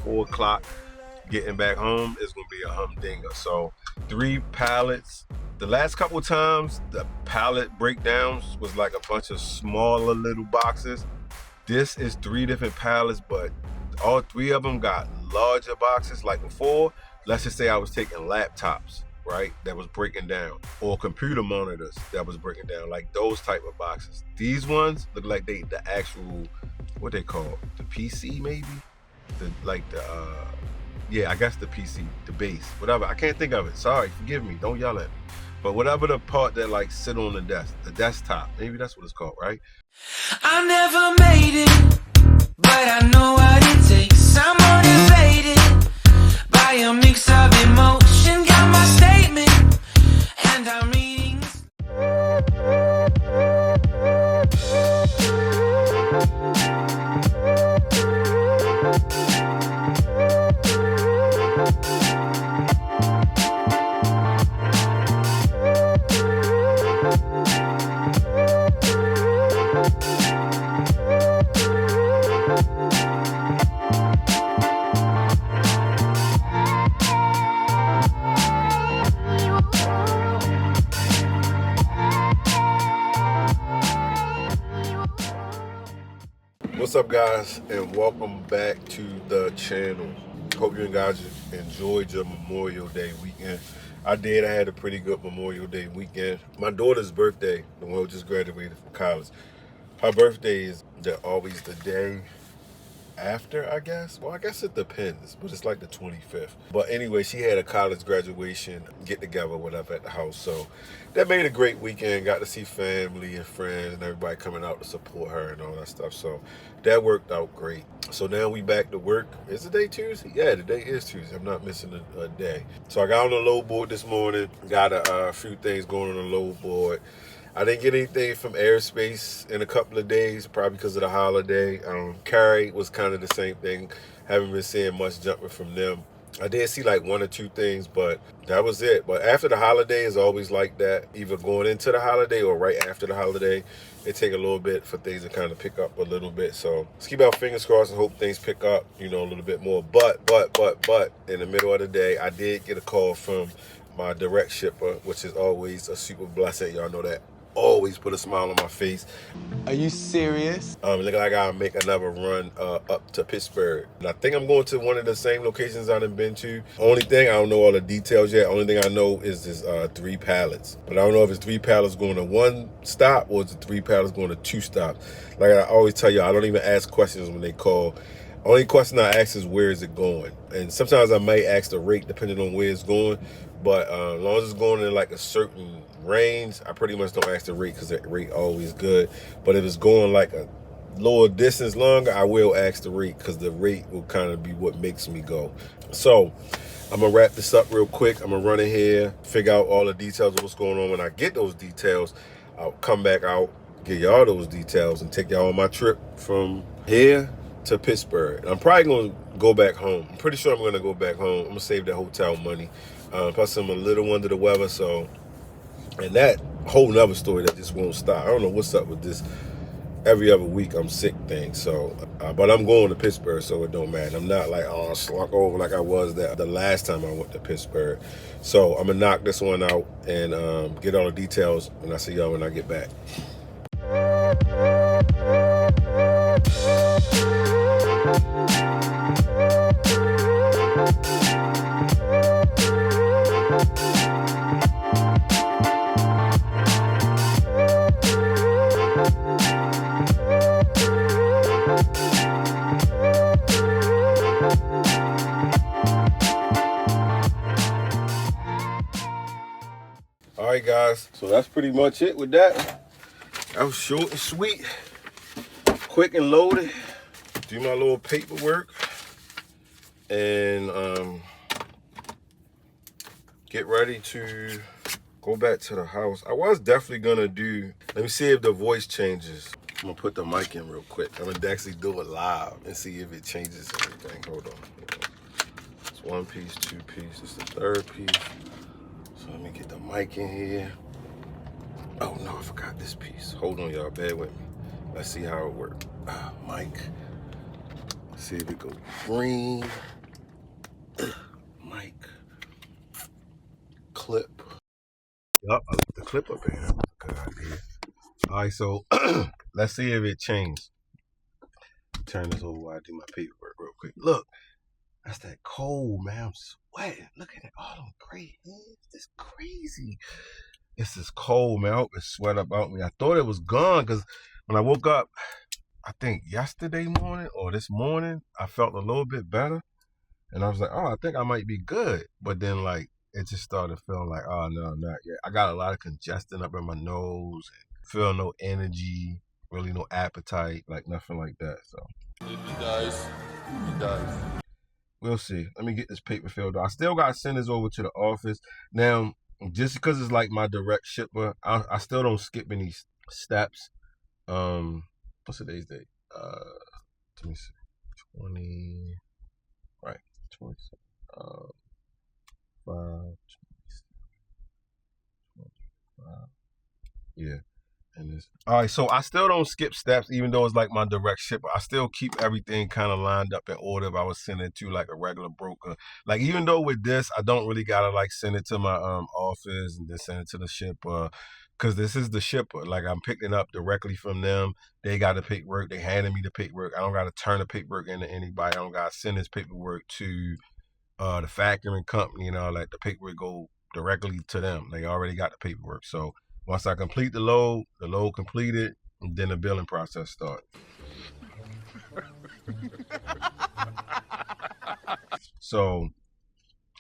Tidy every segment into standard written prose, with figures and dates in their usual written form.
4 o'clock getting back home is gonna be a humdinger. So 3 pallets. The last couple times the pallet breakdowns was like a bunch of smaller little boxes. This is 3 different pallets, but all 3 of them got larger boxes. Like before, let's just say I was taking laptops, right, that was breaking down, or computer monitors that was breaking down, like those type of boxes. These ones look like the actual, what they call, the PC maybe? Yeah, I guess the PC, the base, whatever. I can't think of it. Sorry, forgive me. Don't yell at me. But whatever the part that like sit on the desk, the desktop, maybe that's what it's called, right? I never made it, but I know what it takes. I'm motivated by a mix of emotion. Got my statement, and I'm reading. What's up, guys, and welcome back to the channel. Hope you guys enjoyed your Memorial Day weekend. I did. I had a pretty good Memorial Day weekend. My daughter's birthday, the one who just graduated from college, her birthday is always the day after, I guess. Well, I guess it depends, but it's like the 25th. But anyway, she had a college graduation get together, whatever, at the house. So that made a great weekend. Got to see family and friends and everybody coming out to support her and all that stuff. So that worked out great. So now we back to work. Is the day Tuesday? Yeah, the day is Tuesday. I'm not missing a day. So I got on the load board this morning. Got a few things going on the load board. I didn't get anything from Airspace in a couple of days, probably because of the holiday. Carry was kind of the same thing. Haven't been seeing much jumping from them. I did see like 1 or 2 things, but that was it. But after the holiday is always like that, either going into the holiday or right after the holiday. It take a little bit for things to kind of pick up a little bit. So let's keep our fingers crossed and hope things pick up, a little bit more. But in the middle of the day, I did get a call from my direct shipper, which is always a super blessing. Y'all know that. Always put a smile on my face. Are you serious? Look like I gotta make another run up to Pittsburgh. And I think I'm going to one of the same locations I done been to. Only thing, I don't know all the details yet. Only thing I know is this 3 pallets. But I don't know if it's 3 pallets going to 1 stop or it's 3 pallets going to 2 stops. Like I always tell you, I don't even ask questions when they call. Only question I ask is where is it going? And sometimes I might ask the rate depending on where it's going. But as long as it's going in like a certain range, I pretty much don't ask the rate because the rate always good. But if it's going like a lower distance longer, I will ask the rate because the rate will kind of be what makes me go. So I'm gonna wrap this up real quick. I'm gonna run in here, figure out all the details of what's going on. When I get those details, I'll come back out, give y'all those details, and take y'all on my trip from here to Pittsburgh. I'm probably gonna go back home. I'm pretty sure I'm gonna go back home. I'm gonna save that hotel money. Plus I'm a little under the weather, so, and that whole nother story that just won't stop. I don't know what's up with this every other week I'm sick thing. So, but I'm going to Pittsburgh, so it don't matter. I'm not like slunk over like I was the last time I went to Pittsburgh. So I'm gonna knock this one out and get all the details, and I'll see y'all when I get back. All right, guys, so that's pretty much it with that. That was short and sweet, quick and loaded. Do my little paperwork and get ready to go back to the house. I was definitely gonna let me see if the voice changes. I'm gonna put the mic in real quick. I'm gonna actually do it live and see if it changes everything. Hold on. It's 1 piece, 2 piece, it's the 3rd piece. So let me get the mic in here. Oh no, I forgot this piece. Hold on, y'all, bear with me. Let's see how it works. Mic. See if it goes green. clip. Yup, I left the clip up there. Good idea. All right, so let's see if it changed. Turn this over while I do my paperwork real quick. Look, that's that cold, man. I'm sweating. Look at it. All them gray hairs. It's crazy. This is cold, man. I hope it sweat about me. I thought it was gone because when I woke up, I think yesterday morning or this morning, I felt a little bit better. And I was like, oh, I think I might be good. But then, like, it just started feeling like, oh, no, not yet. I got a lot of congestion up in my nose. And feel no energy, really no appetite, like nothing like that. So If he dies, he dies. we'll see. Let me get this paper filled out. I still got to send this over to the office. Now, just because it's like my direct shipper, I still don't skip any steps. What's today's date? Let me see. 20, right, 20, 5, 25, yeah. And this. All right, so I still don't skip steps, even though it's like my direct shipper. I still keep everything kind of lined up in order if I was sending it to like a regular broker. Like even though with this, I don't really gotta like send it to my office and then send it to the shipper, because this is the shipper. Like I'm picking it up directly from them. They got the paperwork. They handed me the paperwork. I don't gotta turn the paperwork into anybody. I don't gotta send this paperwork to the factoring company and all that. The paperwork go directly to them. They already got the paperwork. So once I complete the load completed, and then the billing process starts. So,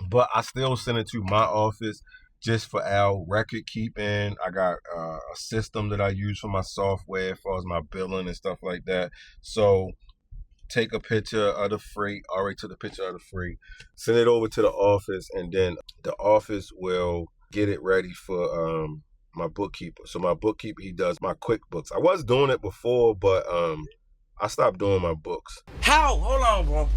but I still send it to my office just for our record keeping. I got a system that I use for my software as far as my billing and stuff like that. So take a picture of the freight, already took the picture of the freight, send it over to the office, and then the office will get it ready for my bookkeeper. So my bookkeeper, he does my QuickBooks. I was doing it before, but I stopped doing my books. How? Hold on, bro.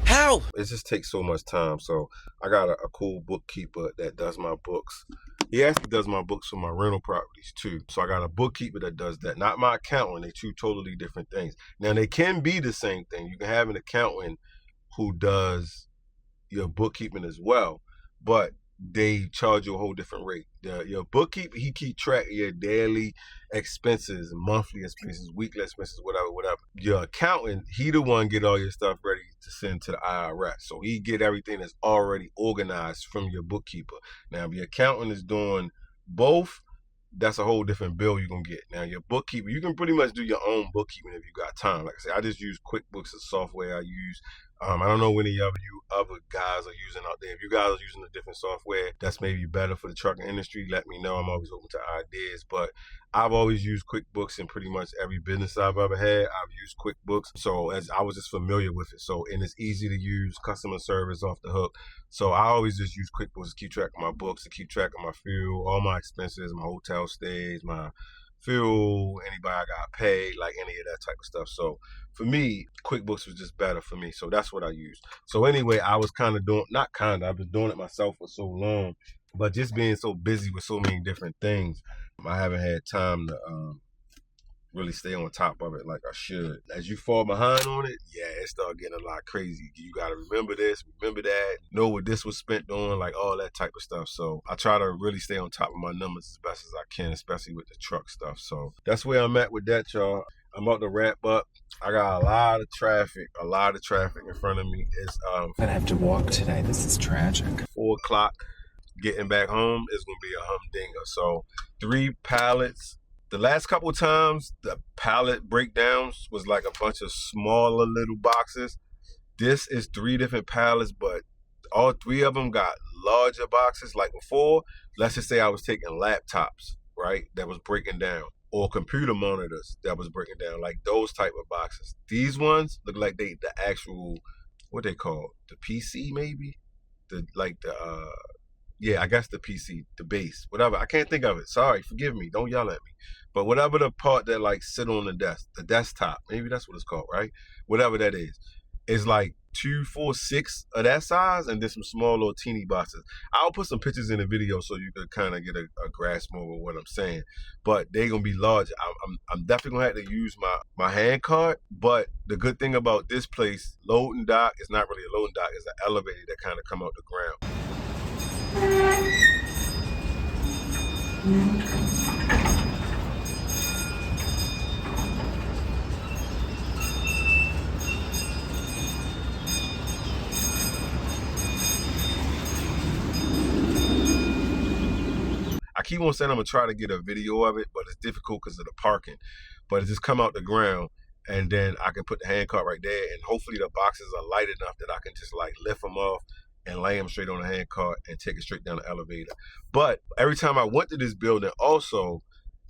How? It just takes so much time. So I got a cool bookkeeper that does my books. He actually does my books for my rental properties too. So I got a bookkeeper that does that. Not my accountant. They're two totally different things. Now they can be the same thing. You can have an accountant who does your bookkeeping as well, but they charge you a whole different rate. Your bookkeeper, he keep track of your daily expenses, monthly expenses, weekly expenses, whatever. Your accountant, he the one get all your stuff ready to send to the IRS. So he get everything that's already organized from your bookkeeper. Now, if your accountant is doing both, that's a whole different bill you're going to get. Now, your bookkeeper, you can pretty much do your own bookkeeping if you got time. Like I said, I just use QuickBooks as software I use. I don't know what any of you other guys are using out there. If you guys are using a different software that's maybe better for the trucking industry, let me know. I'm always open to ideas. But I've always used QuickBooks in pretty much every business I've ever had. I've used QuickBooks. So as I was just familiar with it. So, and it's easy to use, customer service off the hook. So I always just use QuickBooks to keep track of my books, to keep track of my fuel, all my expenses, my hotel stays, my fuel, anybody I got paid, like any of that type of stuff. So for me, QuickBooks was just better for me. So that's what I use. So anyway, I was I've been doing it myself for so long, but just being so busy with so many different things, I haven't had time to really stay on top of it like I should. As you fall behind on it, yeah, it start getting a lot crazy. You got to remember this, remember that, know what this was spent on, like all that type of stuff. So I try to really stay on top of my numbers as best as I can, especially with the truck stuff. So that's where I'm at with that, y'all. I'm about to wrap up. I got a lot of traffic in front of me. It's I have to walk today. This is tragic. 4 o'clock. Getting back home is going to be a humdinger. So 3 pallets. The last couple of times, the pallet breakdowns was like a bunch of smaller little boxes. This is 3 different pallets, but all 3 of them got larger boxes. Like before, let's just say I was taking laptops, right, that was breaking down, or computer monitors that was breaking down, like those type of boxes. These ones look like the actual, what they call, the PC maybe? Yeah, I guess the PC, the base, whatever. I can't think of it. Sorry, forgive me. Don't yell at me. But whatever the part that like sit on the desk, the desktop, maybe that's what it's called, right? Whatever that is like 2, 4, 6 of that size, and then some small little teeny boxes. I'll put some pictures in the video so you can kind of get a grasp over what I'm saying. But they're gonna be large. I'm definitely gonna have to use my hand cart. But the good thing about this place, loading dock, is not really a loading dock. It's an elevator that kind of come out the ground. I keep on saying I'm gonna try to get a video of it, but it's difficult because of the parking. But it just come out the ground, and then I can put the hand cart right there, and hopefully the boxes are light enough that I can just like lift them off and lay them straight on the hand cart and take it straight down the elevator. But every time I went to this building, also,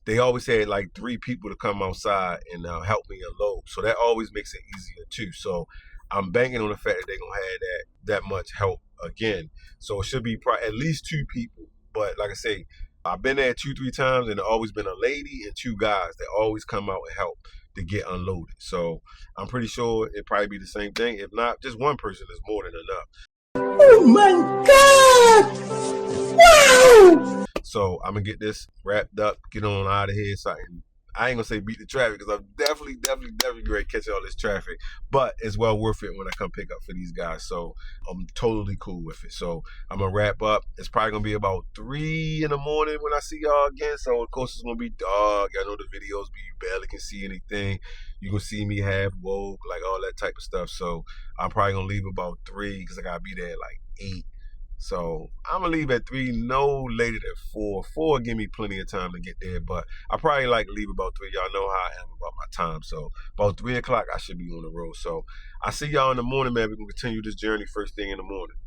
they always had like 3 people to come outside and help me unload. So that always makes it easier too. So I'm banking on the fact that they're gonna have that much help again. So it should be probably at least 2 people. But like I say, I've been there 2-3 times, and there's always been a lady and 2 guys that always come out and help to get unloaded. So I'm pretty sure it'd probably be the same thing. If not, just one person is more than enough. Oh my God! Wow! So I'm gonna get this wrapped up, get on out of here, so I ain't gonna say beat the traffic, because I'm definitely ready to catch all this traffic. But it's well worth it when I come pick up for these guys. So I'm totally cool with it. So I'm gonna wrap up. It's probably gonna be about 3 in the morning when I see y'all again. So of course it's gonna be dark. I know the videos you barely can see anything. You can see me half woke, like all that type of stuff. So I'm probably gonna leave about 3 because I gotta be there at like 8. So I'm gonna leave at 3, no later than 4. 4 give me plenty of time to get there, but I probably like leave about 3. Y'all know how I am about my time. So about 3 o'clock, I should be on the road. So I see y'all in the morning, man. We're gonna continue this journey first thing in the morning.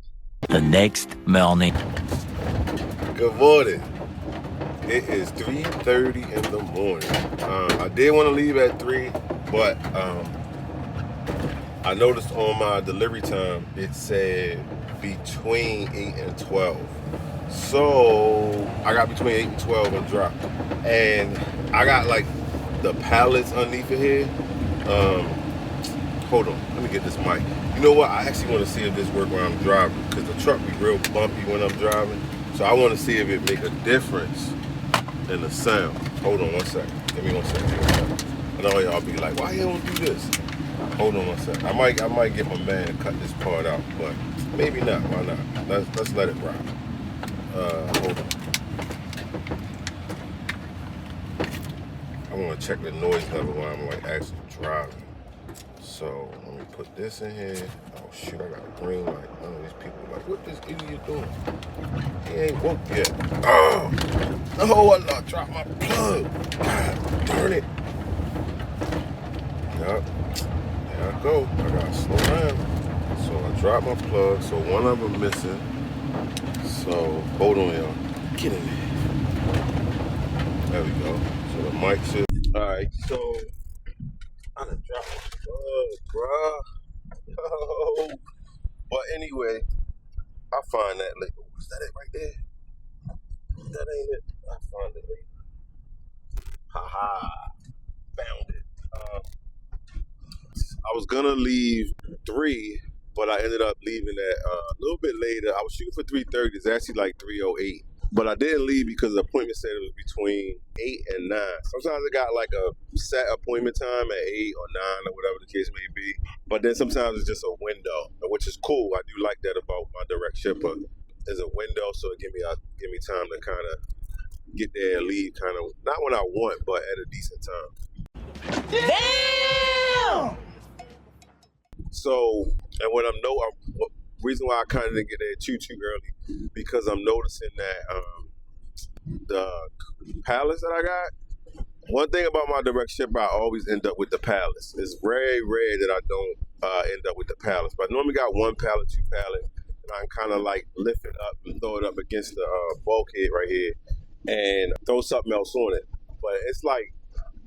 The next morning. Good morning. It is 3:30 in the morning. I did want to leave at 3, but I noticed on my delivery time it said between 8 and 12. So I got between 8 and 12 and dropped. And I got like the pallets underneath of here. Hold on, let me get this mic. You know what? I actually want to see if this works when I'm driving, because the truck be real bumpy when I'm driving. So I want to see if it make a difference in the sound. Hold on one second. Give me 1 second. I know y'all be like, why you don't do this? Hold on 1 second. I might get my man to cut this part out, but maybe not. Why not? Let's let it rock. Hold on. I want to check the noise level while I'm like actually driving. So let me put this in here. Oh shoot, I got a green light. I know these people are like, what this idiot doing? He ain't woke yet. Oh, no, I dropped my plug. God darn it. Yup. There I go. I gotta slow down. So I dropped my plug. So one of them missing. So hold on, y'all. Get in there. There we go. So the mic should. Alright, so I done dropped my plug, bruh. No. But anyway, I'll find that later. Is that it right there? That ain't it. I'll find it later. Haha. Found it. I was gonna leave 3, but I ended up leaving at a little bit later. I was shooting for 3:30. It's actually like 3:08. But I didn't leave because the appointment said it was between 8 and 9. Sometimes I got like a set appointment time at 8 or 9 or whatever the case may be. But then sometimes it's just a window, which is cool. I do like that about my direct shipper. There's a window, so it give me time to kind of get there and leave kind of, not when I want, but at a decent time. Damn! So, and what reason why I kind of didn't get there too early, because I'm noticing that the pallets that I got, one thing about my direct shipper, I always end up with the pallets. It's very rare that I don't end up with the pallets, but I normally got 1 pallet, 2 pallets, and I can kind of like lift it up and throw it up against the bulkhead right here and throw something else on it. But it's like,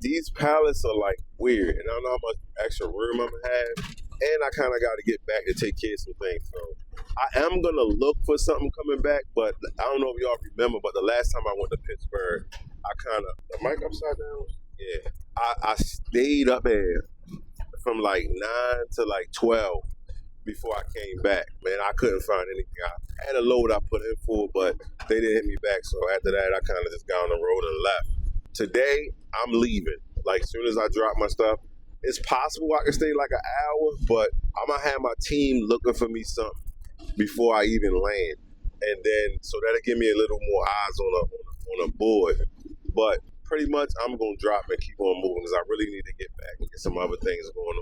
these pallets are like weird, and I don't know how much extra room I'm gonna have. And I kind of got to get back to take care of some things. So I am going to look for something coming back, but I don't know if y'all remember, but the last time I went to Pittsburgh, I kind of, the mic upside down? Yeah. I stayed up there from like 9 to like 12 before I came back. Man, I couldn't find anything. I had a load I put in for, but they didn't hit me back. So after that, I kind of just got on the road and left. Today, I'm leaving. Like, as soon as I drop my stuff, it's possible I can stay like an hour, but I'm going to have my team looking for me something before I even land. and then so that'll give me a little more eyes on a board. But pretty much I'm gonna drop and keep on moving because I really need to get back and get some other things going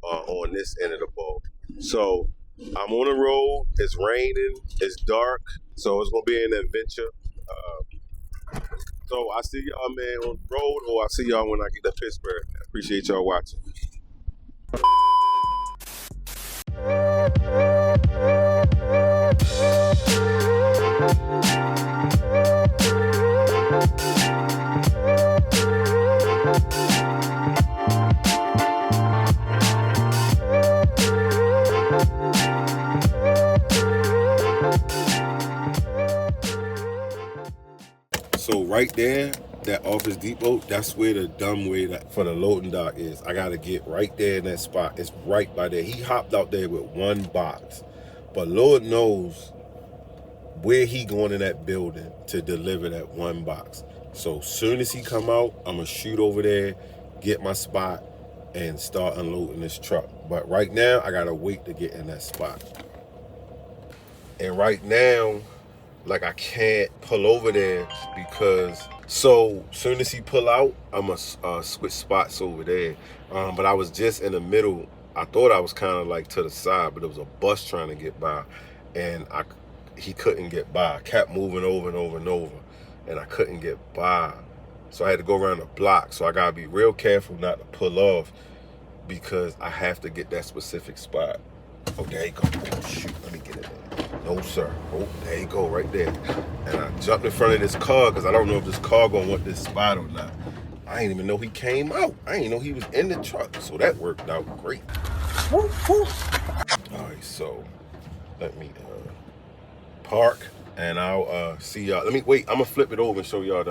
on this end of the ball. So I'm on the road. It's raining. It's dark. So it's gonna be an adventure. So I see y'all, man, on the road, or I see y'all when I get to Pittsburgh. I appreciate y'all watching. So right there, that Office Depot, that's where the dumb way that for the loading dock is. I gotta get right there in that spot. It's right by there. He hopped out there with one box, but Lord knows where he going in that building to deliver that one box. So soon as he come out, I'm gonna shoot over there, get my spot, and start unloading this truck. But right now, I gotta wait to get in that spot. And right now, like I can't pull over there because so soon as he pull out, I'm gonna switch spots over there. But I was just in the middle. I thought I was kind of like to the side, but it was a bus trying to get by, and he couldn't get by. I kept moving over and over and over, and I couldn't get by. So I had to go around the block. So I gotta be real careful not to pull off because I have to get that specific spot. Oh, there you go. Oh, shoot, let me get it there. No, sir. Oh, there you go, right there. And I jumped in front of this car because I don't know if this car gonna want this spot or not. I didn't even know he came out. I didn't know he was in the truck. So that worked out great. Woo, woo. All right, so let me park and I'll see y'all. Let me wait. I'm gonna flip it over and show y'all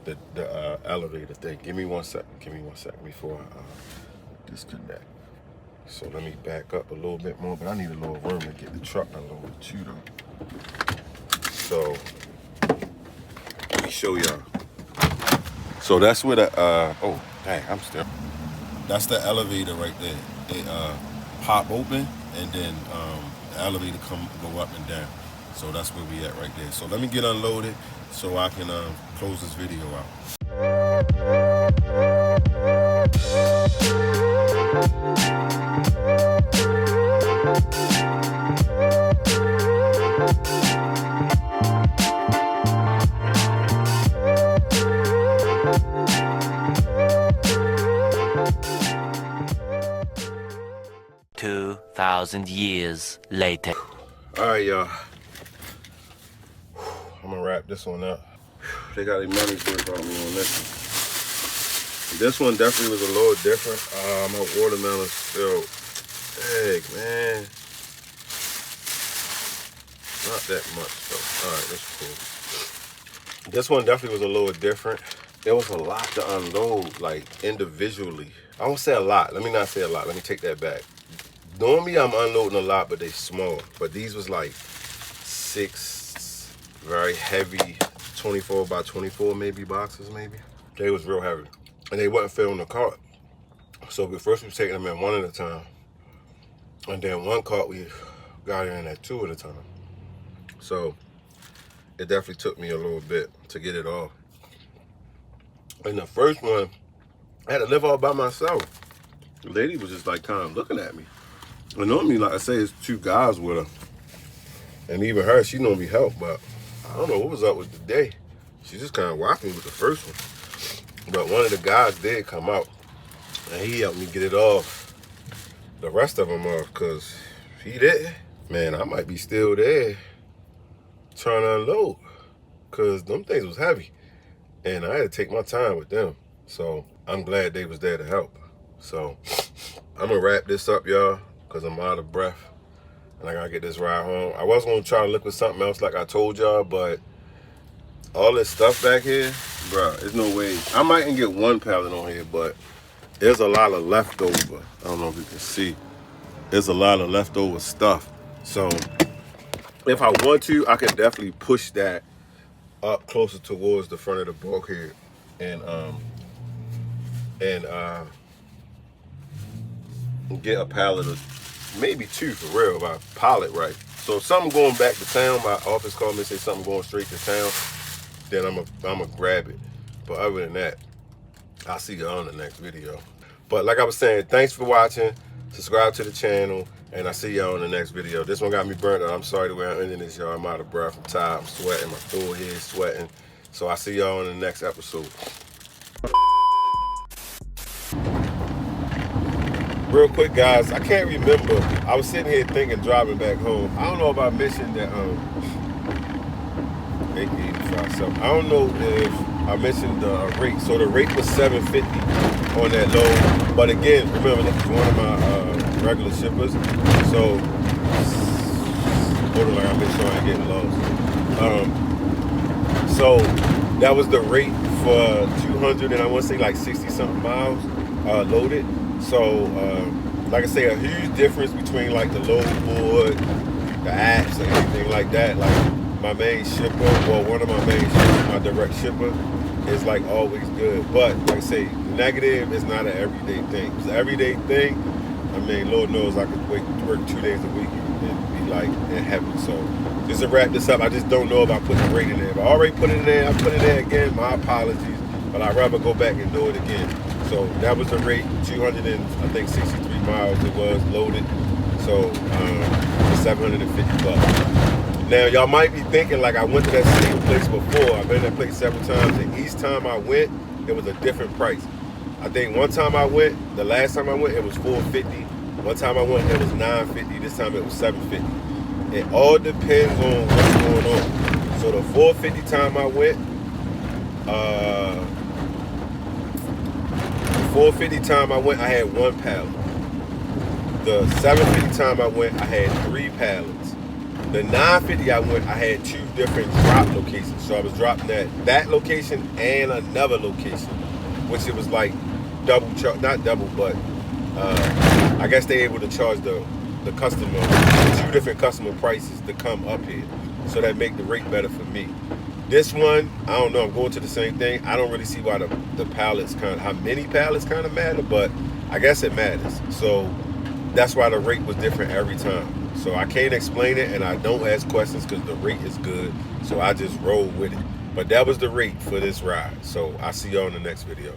the elevator thing. Give me 1 second. Give me 1 second before I disconnect. So let me back up a little bit more, but I need a little room to get the truck unloaded too, though. So let me show y'all. So that's where the oh dang, that's the elevator right there. They pop open and then the elevator go up and down. So that's where we at right there. So let me get unloaded so I can close this video out. 2,000 years later. All right, y'all. I'm gonna wrap this one up. They got their money's worth on me on this one. This one definitely was a little different. My watermelon still big, man. Not that much though. All right, that's cool. This one definitely was a little different. There was a lot to unload, like individually. I won't say a lot. Let me not say a lot. Let me take that back. Normally I'm unloading a lot, but they small. But these was like 6 very heavy 24 by 24 maybe boxes maybe. They was real heavy. And they wasn't filling the cart. So first we was taking them in one at a time. And then one cart we got in at 2 at a time. So it definitely took me a little bit to get it off. And the first one, I had to live all by myself. The lady was just like kind of looking at me. And normally, like I say, it's 2 guys with her. And even her, she normally help, but I don't know what was up with the day. She just kind of watched me with the first one. But one of the guys did come out, and he helped me get it off. The rest of them off, because if he didn't, man, I might be still there trying to unload, because them things was heavy. And I had to take my time with them. So I'm glad they was there to help. So I'm going to wrap this up, y'all, because I'm out of breath. And I got to get this ride home. I was going to try to look for something else like I told y'all, but all this stuff back here, bruh, there's no way. I might get 1 pallet on here, but there's a lot of leftover. I don't know if you can see. There's a lot of leftover stuff. So if I want to, I could definitely push that up closer towards the front of the bulkhead and get a pallet of maybe 2 for real if I pilot right. So if something going back to town, my office called me and say something going straight to town, then I'm gonna grab it. But other than that, I'll see you on the next video. But like I was saying, thanks for watching. Subscribe to the channel, and I'll see y'all in the next video. This one got me burnt out. I'm sorry the way I'm ending this, y'all. I'm out of breath. I'm tired. I'm sweating. My forehead's sweating. So I'll see y'all in the next episode. Real quick, guys, I can't remember. I was sitting here thinking, driving back home. I don't know if I mentioned that, I don't know if I mentioned the rate. So the rate was $7.50 on that load. But again, remember, this is one of my regular shippers. So, hold on, I make sure I ain't getting lost. So that was the rate for 200 and I want to say like 60 something miles loaded. So like I say, a huge difference between like the load board, the apps, and anything like that. Like my main shipper, well, one of my main shippers, my direct shipper, is like always good. But like I say, negative is not an everyday thing. It's an everyday thing. I mean, Lord knows I could work 2 days a week and be like in heaven. So just to wrap this up, I just don't know if I put the rate in there. If I already put it in there, I put it there again. My apologies, but I'd rather go back and do it again. So that was the rate, 263 miles it was loaded. So $750. Now y'all might be thinking like I went to that same place before. I've been to that place several times, and each time I went, it was a different price. I think one time I went, the last time I went, it was $450. One time I went, it was $950. This time it was $750. It all depends on what's going on. So the $450 time I went, I had 1 pallet. The $750 time I went, I had 3 pallets. The $950 I went, I had 2 different drop locations. So I was dropping at that location and another location, which it was like double charge, not double, but I guess they able to charge the customer 2 different customer prices to come up here. So that make the rate better for me. This one, I don't know, I'm going to the same thing. I don't really see why the pallets how many pallets kind of matter, but I guess it matters. So that's why the rate was different every time. So I can't explain it, and I don't ask questions because the rate is good. So I just roll with it. But that was the rate for this ride. So I'll see y'all in the next video.